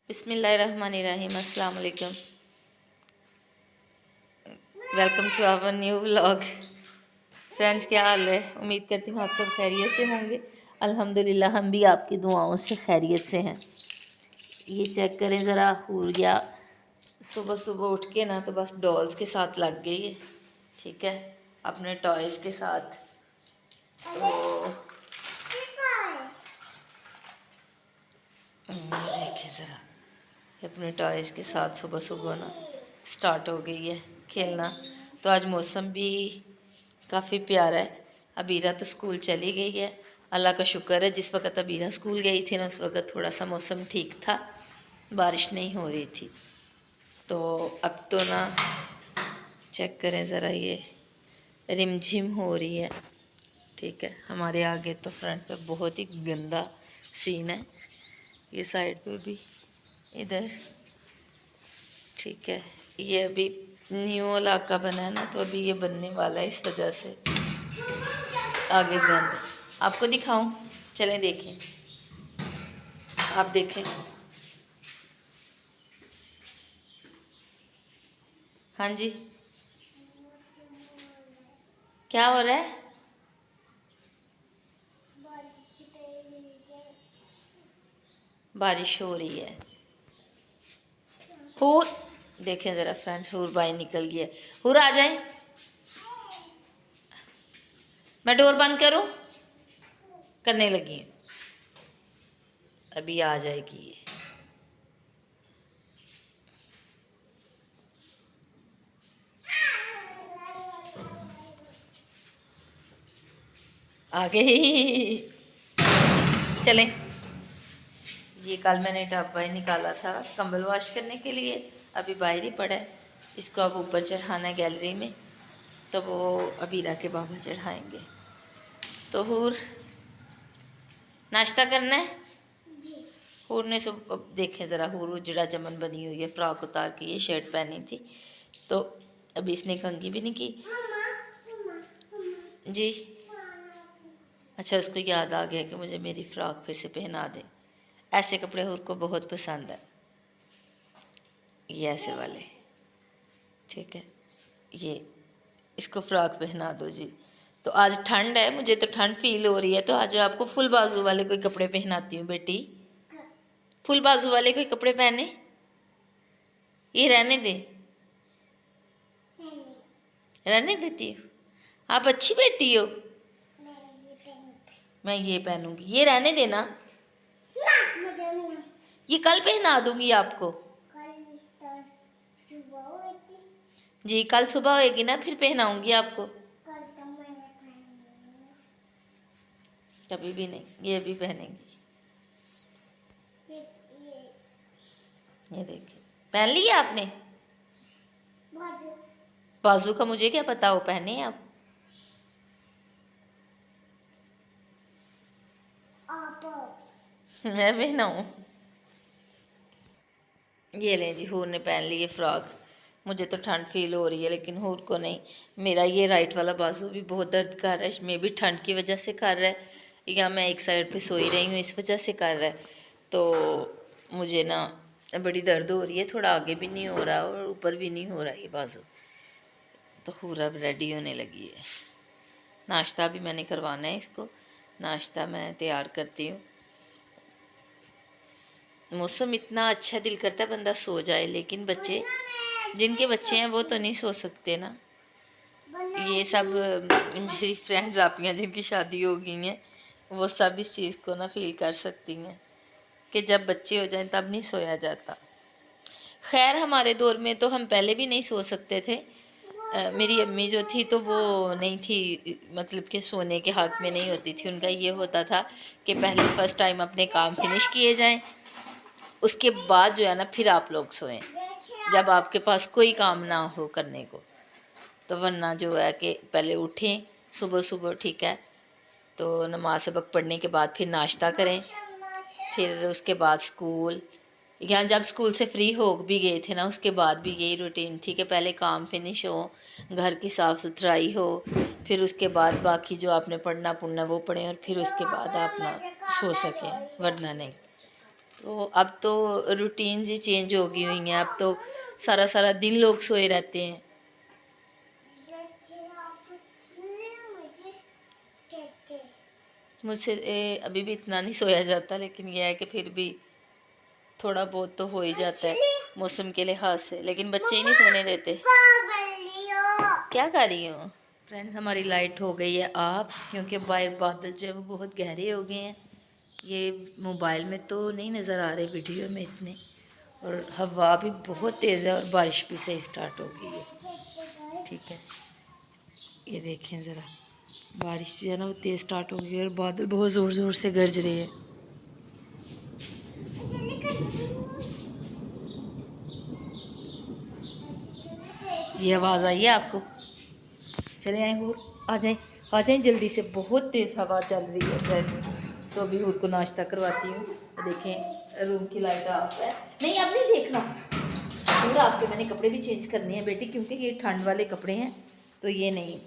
बिस्मिल्लाहिर्रहमानिर्रहीम। अस्सलाम वालेकुम। Welcome to our new vlog. Friends, क्या हाल है? उम्मीद करती हूँ आप सब खैरियत से होंगे। अल्हम्दुलिल्लाह हम भी आपकी दुआओं से खैरियत से हैं। ये चेक करें ज़रा, हुरिया सुबह सुबह उठ के ना तो बस डॉल्स के साथ लग गई है। ठीक है, अपने टॉयज़ के साथ। तो देखिए ज़रा, अपने टॉयज़ के साथ सुबह सुबह ना स्टार्ट हो गई है खेलना। तो आज मौसम भी काफ़ी प्यारा है। अबीरा तो स्कूल चली गई है, अल्लाह का शुक्र है। जिस वक़्त अबीरा स्कूल गई थी ना उस वक़्त थोड़ा सा मौसम ठीक था, बारिश नहीं हो रही थी। तो अब तो ना चेक करें ज़रा, ये रिमझिम हो रही है। ठीक है, हमारे आगे तो फ्रंट पे बहुत ही गंदा सीन है, ये साइड पे भी, इधर। ठीक है, ये अभी न्यू इलाका बना है ना, तो अभी ये बनने वाला है, इस वजह से आगे गंद। आपको दिखाऊं? चलें देखें, आप देखें। हाँ जी, क्या हो रहा है? बारिश हो रही है। हूर देखें ज़रा फ्रेंड्स, हूर बाहर निकल गया। हूर आ जाए, मैं डोर बंद करूं? करने लगी हूँ, अभी आ जाएगी ये। आ गई, चलें। ये कल मैंने टब बाहर निकाला था कंबल वॉश करने के लिए, अभी बाहर ही पड़ा है। इसको अब ऊपर चढ़ाना है गैलरी में, तो वो अबीरा के बाबा चढ़ाएंगे। तो हूर नाश्ता करना है। हूर ने सब अब देखें ज़रा, हूर उजड़ा चमन बनी हुई है, फ्रॉक उतार के ये शर्ट पहनी थी, तो अभी इसने कंघी भी नहीं की जी। अच्छा, उसको याद आ गया कि मुझे मेरी फ़्रॉक फिर से पहना दे। ऐसे कपड़े हूर को बहुत पसंद है, ये ऐसे वाले। ठीक है, ये इसको फ़्रॉक पहना दो जी। तो आज ठंड है, मुझे तो ठंड फील हो रही है, तो आज आपको फुल बाजू वाले कोई कपड़े पहनाती हूँ बेटी। फुल बाजू वाले कोई कपड़े पहने, ये रहने दे, रहने देती हूँ। आप अच्छी बेटी हो। मैं ये पहनूंगी, ये रहने देना, ये कल पहना दूंगी आपको जी। कल सुबह होएगी ना, फिर पहनाऊंगी आपको। कभी भी नहीं, ये भी पहनेंगी। ये देखिए, पहन लिया आपने बाजू का, मुझे क्या पता वो पहने आप। मैं पहनाऊं? ये लें जी, हूर ने पहन ली ये फ़्रॉक। मुझे तो ठंड फील हो रही है, लेकिन हूर को नहीं। मेरा ये राइट वाला बाजू भी बहुत दर्द कर रहा है, मे भी ठंड की वजह से कर रहा है, या मैं एक साइड पे सोई रही हूँ इस वजह से कर रहा है। तो मुझे ना बड़ी दर्द हो रही है, थोड़ा आगे भी नहीं हो रहा और ऊपर भी नहीं हो रहा ये बाजू। तो हूर अब रेडी होने लगी है। नाश्ता भी मैंने करवाना है इसको, नाश्ता मैं तैयार करती हूँ। मौसम इतना अच्छा, दिल करता है बंदा सो जाए, लेकिन बच्चे, जिनके बच्चे हैं वो तो नहीं सो सकते ना। ये सब मेरी फ्रेंड्स आपियाँ जिनकी शादी हो गई हैं, वो सब इस चीज़ को ना फील कर सकती हैं कि जब बच्चे हो जाएं तब नहीं सोया जाता। खैर, हमारे दौर में तो हम पहले भी नहीं सो सकते थे। मेरी अम्मी जो थी तो वो नहीं थी, मतलब कि सोने के हक़ में नहीं होती थी। उनका ये होता था कि पहले फ़र्स्ट टाइम अपने काम फिनिश किए जाएं, उसके बाद जो है ना फिर आप लोग सोएं, जब आपके पास कोई काम ना हो करने को। तो वरना जो है कि पहले उठें सुबह सुबह, ठीक है, तो नमाज सबक पढ़ने के बाद फिर नाश्ता करें, फिर उसके बाद स्कूल, या जब स्कूल से फ्री हो भी गए थे ना उसके बाद भी यही रूटीन थी कि पहले काम फिनिश हो, घर की साफ़ सुथराई हो, फिर उसके बाद बाकी जो आपने पढ़ना पुढ़ना वो पढ़ें, और फिर उसके बाद आप ना सो सकें, वरना नहीं। तो अब तो रूटीन ही चेंज हो गई हुई हैं। अब तो सारा सारा दिन लोग सोए रहते हैं। मुझसे अभी भी इतना नहीं सोया जाता, लेकिन यह है कि फिर भी थोड़ा बहुत तो हो ही जाता है मौसम के लिहाज से, लेकिन बच्चे ही नहीं सोने देते। क्या कर रही हूँ फ्रेंड्स? हमारी लाइट हो गई है ऑफ, क्योंकि बाहर बादल जो है वो बहुत गहरे हो गए हैं। ये मोबाइल में तो नहीं नज़र आ रहे, वीडियो में इतने, और हवा भी बहुत तेज़ है और बारिश भी सही स्टार्ट हो गई है। ठीक है, ये देखें ज़रा, बारिश जो है ना वो तेज़ स्टार्ट हो गई है और बादल बहुत ज़ोर ज़ोर से गरज रहे हैं। ये आवाज़ आई है आपको? चले आए हूर, आ जाए जल्दी से, बहुत तेज़ हवा चल रही है फ्रेंड। तो अभी हूर को नाश्ता करवाती हूँ। देखें रूम की लाइट ऑफ है। नहीं अब नहीं देखना हूर, आपके मैंने कपड़े भी चेंज करने हैं बेटी, क्योंकि ये ठंड वाले कपड़े हैं तो ये नहीं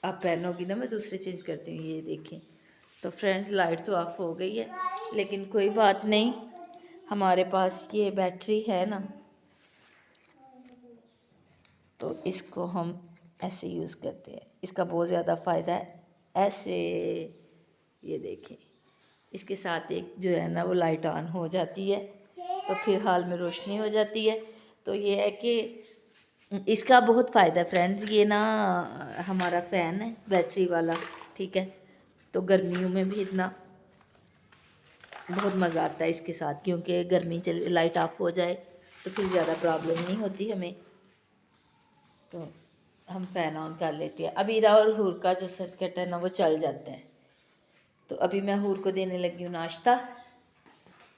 आप पहनोगी ना, मैं दूसरे चेंज करती हूँ। ये देखें, तो फ्रेंड्स लाइट तो ऑफ हो गई है, लेकिन कोई बात नहीं, हमारे पास ये बैटरी है ना, तो इसको हम ऐसे यूज़ करते हैं। इसका बहुत ज़्यादा फ़ायदा है। ऐसे ये देखें, इसके साथ एक जो है ना वो लाइट ऑन हो जाती है, तो फिर हाल में रोशनी हो जाती है। तो ये है कि इसका बहुत फ़ायदा है फ्रेंड्स। ये ना हमारा फ़ैन है बैटरी वाला, ठीक है, तो गर्मियों में भी इतना बहुत मज़ा आता है इसके साथ, क्योंकि गर्मी चल लाइट ऑफ हो जाए तो फिर ज़्यादा प्रॉब्लम नहीं होती हमें, तो हम फ़ैन ऑन कर लेते हैं। अब इरा और हूर का जो सर्किट है ना वो चल जाता है। तो अभी मैं हूर को देने लगी हूँ नाश्ता।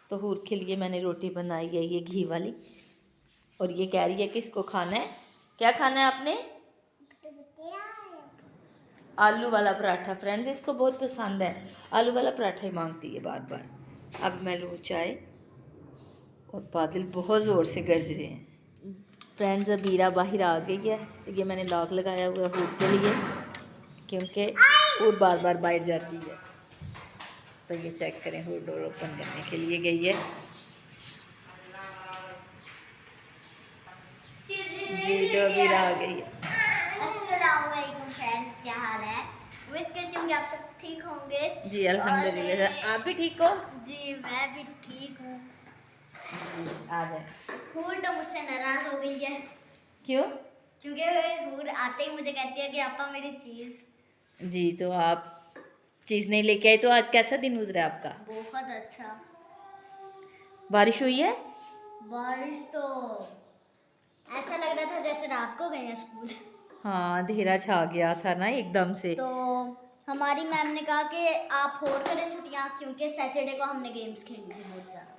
तो हूर के लिए मैंने रोटी बनाई है ये घी वाली, और ये कह रही है कि इसको खाना है। क्या खाना है आपने? आलू वाला पराठा। फ्रेंड्स इसको बहुत पसंद है, आलू वाला पराठा ही मांगती है बार बार। अब मैं लूँ चाय, और बादल बहुत ज़ोर से गरज रहे हैं। फ्रेंड्स अब ईरा बाहर आ गई है, तो ये मैंने लॉक लगाया हुआ है हूर के लिए, क्योंकि हूर बार बार बाहर जाती है। तो ये चेक करें, हूर डोर ओपन करने के लिए गई है। जी तो अभी आ गई है। अस्सलामुअलैकुम फ्रेंड्स, क्या हाल है? उम्मीद करती हूँ कि आप सब ठीक होंगे। जी अल्हम्दुलिल्लाह, आप भी ठीक हो? जी मैं भी ठीक हूँ। जी आ जाए। हूर तो मुझसे नाराज हो गई है। क्यों? क्योंकि हूर आते ही मुझे कहती है कि आपा मेरी चीज़। जी तो आप चीज़ नहीं लेके आए, तो आज कैसा दिन गुजरा आपका? बहुत अच्छा। बारिश हुई है? बारिश तो ऐसा लग रहा था जैसे रात को गए हैं स्कूल। हाँ अंधेरा छा गया था ना एकदम से। तो हमारी मैम ने कहा कि आप होड़ करें छुट्टियाँ, क्योंकि सैटरडे को हमने गेम्स खेली थी बहुत ज़्यादा।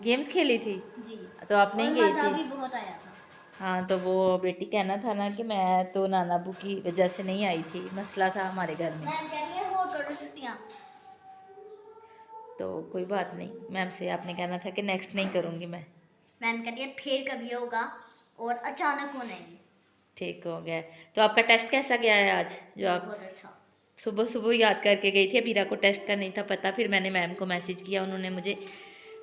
गेम्स खेली थी? जी, तो आप नहीं और गई मज़ा थी? भी बहुत आया था। हाँ तो वो बेटी कहना था ना कि मैं तो नाना अबू की वजह से नहीं आई थी, मसला था हमारे घर में। मैम कह रही है होड़ करो छुट्टियाँ। तो कोई बात नहीं, मैम से आपने कहना था कि नेक्स्ट नहीं करूँगी मैं। मैम कह रही है फिर कभी होगा, और अचानक हो नहीं। ठीक हो गया। तो आपका टेस्ट कैसा गया है आज? जो आप बहुत अच्छा। सुबह सुबह याद करके गई थी, अबीरा को टेस्ट का नहीं था पता, फिर मैंने मैम को मैसेज किया, उन्होंने मुझे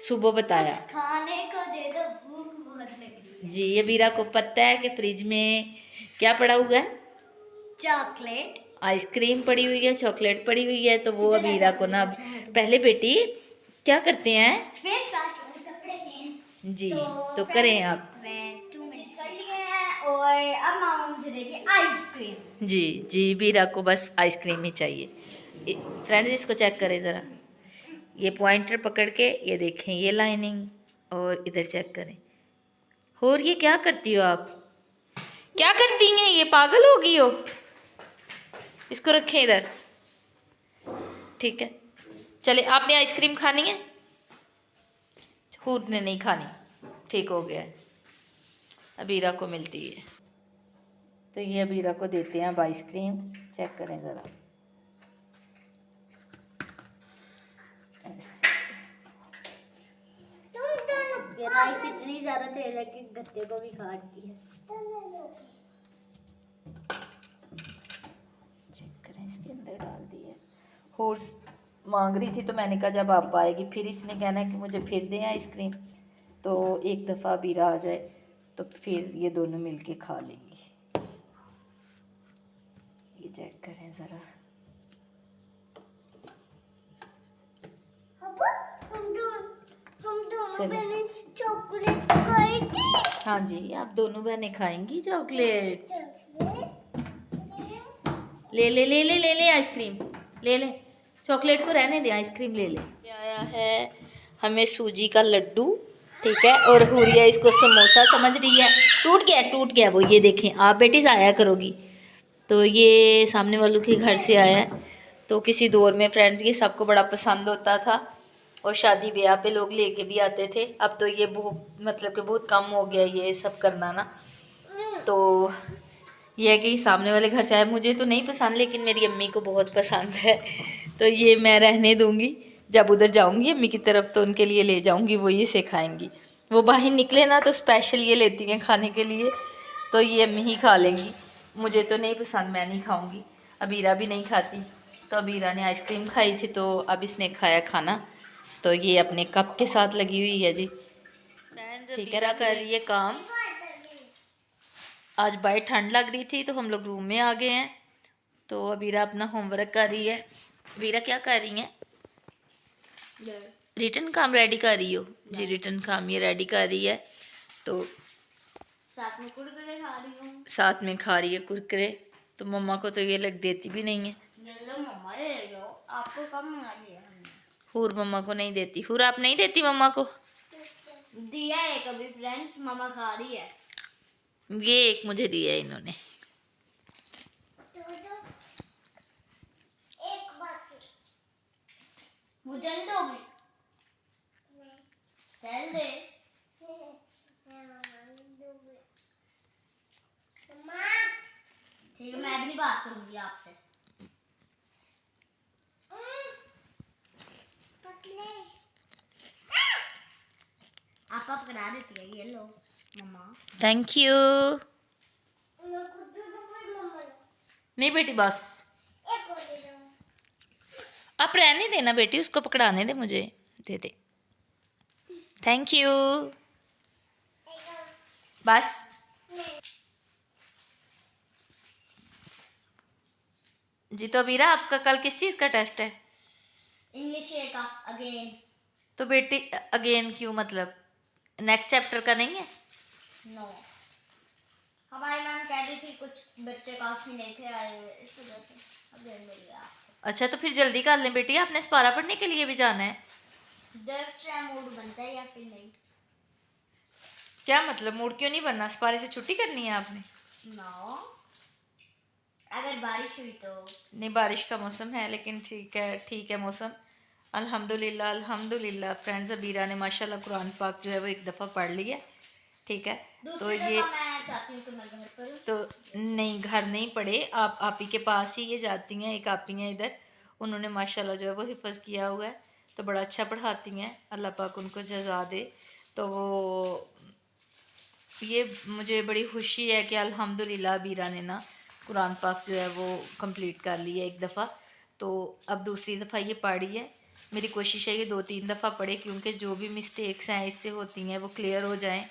सुबह बताया। कुछ खाने को दे दो, भूख बहुत लगी है। जी अबीरा को पता है कि फ्रिज में क्या पड़ा हुआ है? चॉकलेट, आइसक्रीम पड़ी हुई है, चॉकलेट पड़ी हुई है। तो वो इधर आ अबीरा जाओ, को ना इधर आ जाओ। पहले बेटी क्या करते हैं? फेस वॉश और कपड़े चेंज। जी तो friends, करें आप। मैं 2 मिनट्स कर लिए हैं, और अब मामा मुझे देगी आइसक्रीम। जी जी बीरा को बस आइसक्रीम ही चाहिए। फ्रेंड्स इसको चेक करें ज़रा, ये पॉइंटर पकड़ के ये देखें, ये लाइनिंग, और इधर चेक करें। और ये क्या करती हो आप? क्या करती हैं ये, पागल हो गई हो? इसको रखें इधर, ठीक है। चले, आपने आइसक्रीम खानी है? हूर ने नहीं खानी, ठीक हो गया है। अबीरा को मिलती है, तो ये अबीरा को देते हैं अब आइसक्रीम। चेक करें ज़रा, ये राइस इतनी ज्यादा तेज है कि गत्ते को भी काट दिया। चेक करें, इसके अंदर डाल दिए। हॉर्स मांग रही थी, तो मैंने कहा जब आप आएगी फिर इसने कहना है कि मुझे फिर दें आइसक्रीम, तो एक दफ़ा अबीरा आ जाए तो फिर ये दोनों मिलके खा लेंगी। ये चेक करें ज़रा। चॉकलेट खाई थी। हाँ जी, आप दोनों बहनें खाएंगी चॉकलेट। ले ले ले ले ले ले आइसक्रीम ले ले, चॉकलेट को रहने दे, आइसक्रीम ले ले। आया है हमें सूजी का लड्डू, ठीक है, और हुरिया इसको समोसा समझ रही है। टूट गया वो, ये देखें आप बेटी आया करोगी। तो ये सामने वालों के घर से आया है, तो किसी दौर में फ्रेंड्स ये सबको बड़ा पसंद होता था और शादी ब्याह पे लोग लेके भी आते थे। अब तो ये बहुत मतलब कि बहुत कम हो गया ये सब करना ना। तो ये है कि सामने वाले घर से आया, मुझे तो नहीं पसंद लेकिन मेरी अम्मी को बहुत पसंद है, तो ये मैं रहने दूंगी। जब उधर जाऊंगी अम्मी की तरफ तो उनके लिए ले जाऊंगी, वो ये से खाएंगी। वो बाहर निकले ना तो स्पेशल ये लेती हैं खाने के लिए, तो ये अम्मी ही खा लेंगी। मुझे तो नहीं पसंद, मैं नहीं खाऊंगी। अबीरा भी नहीं खाती, तो अबीरा ने आइसक्रीम खाई थी तो अब इसने खाया खाना। तो ये अपने कप के साथ लगी हुई है जी, ठीक है, कर रही है काम। आज बाहर ठंड लग रही थी तो हम लोग रूम में आ गए हैं। तो अबीरा अपना होमवर्क कर रही है। अबीरा क्या कर रही हैं? रिटर्न काम रेडी कर रही हो जी, रिटर्न काम ये रेडी कर रही है। तो साथ में कुरकुरे खा रही हूँ। साथ में खा रही है कुरकुरे, तो मम्मा को तो ये लग देती भी नहीं है। मम्मा ले लो, आपको कम मंगा लिया हमने। हूर मम्मा को नहीं देती, हूर आप नहीं देती मम्मा को? दिया है कभी फ्रेंड्स, मम्मा खा रही है। ये एक मुझे दिया है इन्होंने। एक बाकी मुझे नहीं दोगी? चल दे। ठीक है, मैं भी नहीं बात करूंगी आपसे। आप पकड़ा देती है, ये लो मम्मा। Thank you. नहीं बेटी बस, आप रहने देना बेटी, उसको पकड़ाने दे, मुझे दे दे। Thank you. बस जी। तो अबीरा आपका कल किस चीज़ का टेस्ट है? इंग्लिश का अगेन। तो बेटी अगेन क्यों, मतलब नेक्स्ट चैप्टर का नहीं है? नो, हमारी मैम कह रही थी कुछ बच्चे काफी नहीं थे आए हुए, इस वजह से अगेन मिल गया। अच्छा, तो फिर जल्दी कर लें बेटी, आपने स्पारा पढ़ने के लिए भी जाना है। देखते मूड बनता है या फिर नहीं। क्या मतलब मूड क्यों नहीं बनना? स्पारे से छुट्टी करनी है आपने? नो, अगर बारिश हुई तो। नहीं, बारिश का मौसम है, लेकिन ठीक है मौसम। अल्हम्दुलिल्लाह अल्हम्दुलिल्लाह फ्रेंड्स, अबीरा ने माशाल्लाह कुरान पाक जो है वो एक दफ़ा पढ़ लिया, ठीक है। तो ये मैं चाहती हूँ कि मैं घर पर, तो नहीं, घर नहीं पढ़े, आप ही के पास ही ये जाती हैं। एक आप ही हैं इधर, उन्होंने माशाल्लाह जो है वो हिफ़्ज़ किया हुआ है, तो बड़ा अच्छा पढ़ाती हैं, अल्लाह पाक उनको जज़ा दे। तो वो ये मुझे बड़ी खुशी है कि अल्हम्दुलिल्लाह अबीरा ने ना कुरान पाक जो है वो कंप्लीट कर लिया एक दफ़ा, तो अब दूसरी दफ़ा ये पढ़ी है। मेरी कोशिश है ये 2-3 दफ़ा पढ़े, क्योंकि जो भी मिस्टेक्स हैं इससे होती हैं वो क्लियर हो जाएं।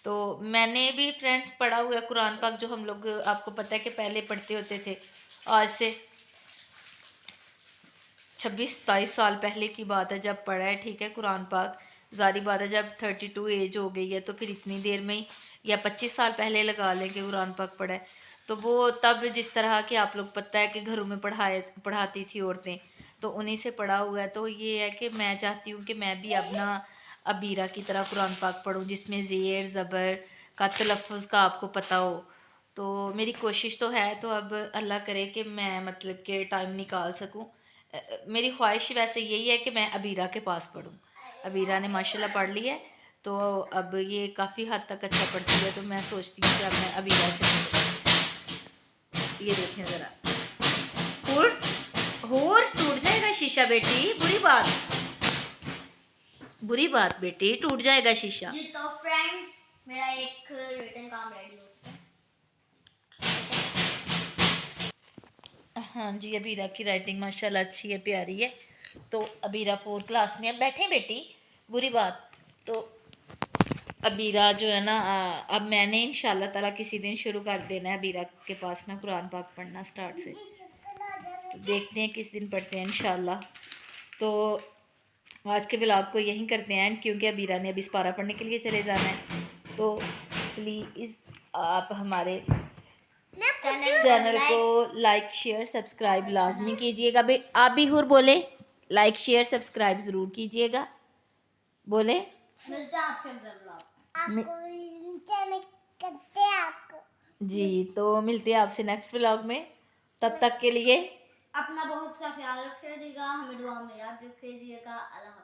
तो मैंने भी फ्रेंड्स पढ़ा हुआ है कुरान पाक, जो हम लोग आपको पता है कि पहले पढ़ते होते थे, आज से 26-27 साल पहले की बात है जब पढ़ा है, ठीक है, कुरान पाक। ज़ारी बात है जब 32 एज हो गई है तो फिर इतनी देर में ही, या 25 साल पहले लगा लें कि कुरान पाक पढ़ा है, तो वो तब जिस तरह के आप लोग पता है कि घरों में पढ़ाती थी औरतें, तो उन्हीं से पढ़ा हुआ है। तो ये है कि मैं चाहती हूँ कि मैं भी अपना अबीरा की तरह कुरान पाक पढूं, जिसमें ज़ेर ज़बर का तलफ़ुज़ का आपको पता हो। तो मेरी कोशिश तो है, तो अब अल्लाह करे कि मैं मतलब कि टाइम निकाल सकूं। मेरी ख्वाहिश वैसे यही है कि मैं अबीरा के पास पढूं। अबीरा ने माशाल्लाह पढ़ लिया है, तो अब ये काफ़ी हद तक अच्छा पढ़ती है, तो मैं सोचती हूँ कि अब मैं अबीरा से पढूं। ये देखें ज़रा, और टूट जाएगा शीशा बेटी, बुरी बात बेटी, टूट जाएगा शीशा। जी तो फ्रेंड्स, मेरा एक रिटर्न काम रेडी हो चुका है। हाँ जी, अबीरा की राइटिंग माशाल्लाह अच्छी है, प्यारी है। तो अबीरा 4th क्लास में। अब बैठे बेटी, बुरी बात। तो अबीरा जो है ना अब मैंने इंशाल्लाह ताला किसी दिन शुरू कर देना है अबीरा के पास ना कुरान पाक पढ़ना स्टार्ट से। तो देखते हैं किस दिन पढ़ते हैं इंशाल्लाह। तो आज के व्लॉग को यहीं करते हैं क्योंकि अबीरा ने अभी पारा पढ़ने के लिए चले जाना है। तो प्लीज़ आप हमारे चैनल को लाइक शेयर सब्सक्राइब लाजमी कीजिएगा। भाई आप भी हुर बोले, लाइक शेयर सब्सक्राइब ज़रूर कीजिएगा। बोले मिलते हैं आपसे अगले व्लॉग जी। तो मिलते हैं आपसे नेक्स्ट व्लॉग में। तब तक के लिए अपना बहुत सा ख्याल रखिएगा, हमें दुआ में याद रखिएगा। अल्लाह।